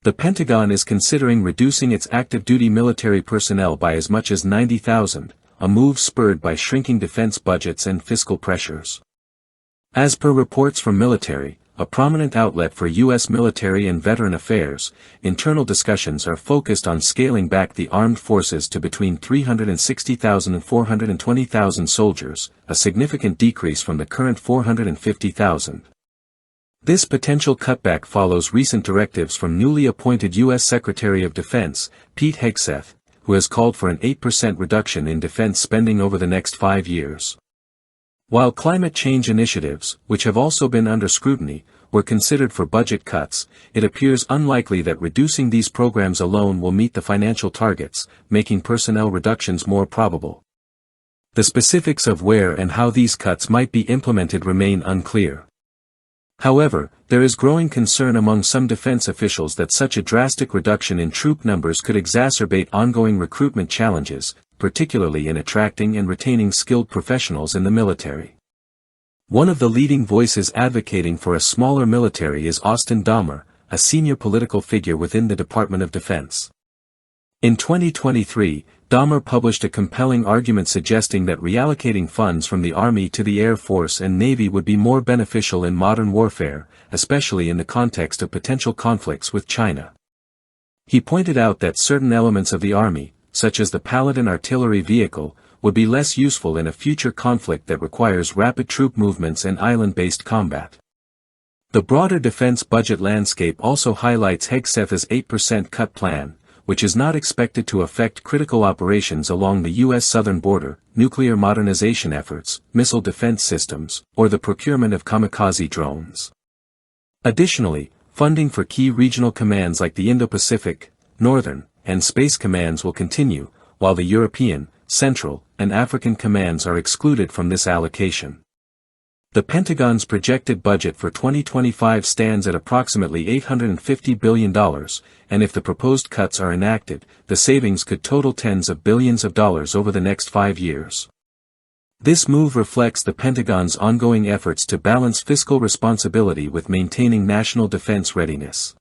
The Pentagon is considering reducing its active-duty military personnel by as much as 90,000, a move spurred by shrinking defense budgets and fiscal pressures. As per reports from Military, a prominent outlet for U.S. military and veteran affairs, internal discussions are focused on scaling back the armed forces to between 360,000 and 420,000 soldiers, a significant decrease from the current 450,000. This potential cutback follows recent directives from newly appointed U.S. Secretary of Defense, Pete Hegseth, who has called for an 8% reduction in defense spending over the next 5 years. While climate change initiatives, which have also been under scrutiny, were considered for budget cuts, it appears unlikely that reducing these programs alone will meet the financial targets, making personnel reductions more probable. The specifics of where and how these cuts might be implemented remain unclear. However, there is growing concern among some defense officials that such a drastic reduction in troop numbers could exacerbate ongoing recruitment challenges, particularly in attracting and retaining skilled professionals in the military. One of the leading voices advocating for a smaller military is Austin Dahmer, a senior political figure within the Department of Defense. In 2023, Dahmer published a compelling argument suggesting that reallocating funds from the Army to the Air Force and Navy would be more beneficial in modern warfare, especially in the context of potential conflicts with China. He pointed out that certain elements of the Army, such as the Paladin artillery vehicle, would be less useful in a future conflict that requires rapid troop movements and island-based combat. The broader defense budget landscape also highlights Hegseth's 8% cut plan, which is not expected to affect critical operations along the U.S. southern border, nuclear modernization efforts, missile defense systems, or the procurement of kamikaze drones. Additionally, funding for key regional commands like the Indo-Pacific, Northern, and Space Commands will continue, while the European, Central, and African commands are excluded from this allocation. The Pentagon's projected budget for 2025 stands at approximately $850 billion, and if the proposed cuts are enacted, the savings could total tens of billions of dollars over the next 5 years. This move reflects the Pentagon's ongoing efforts to balance fiscal responsibility with maintaining national defense readiness.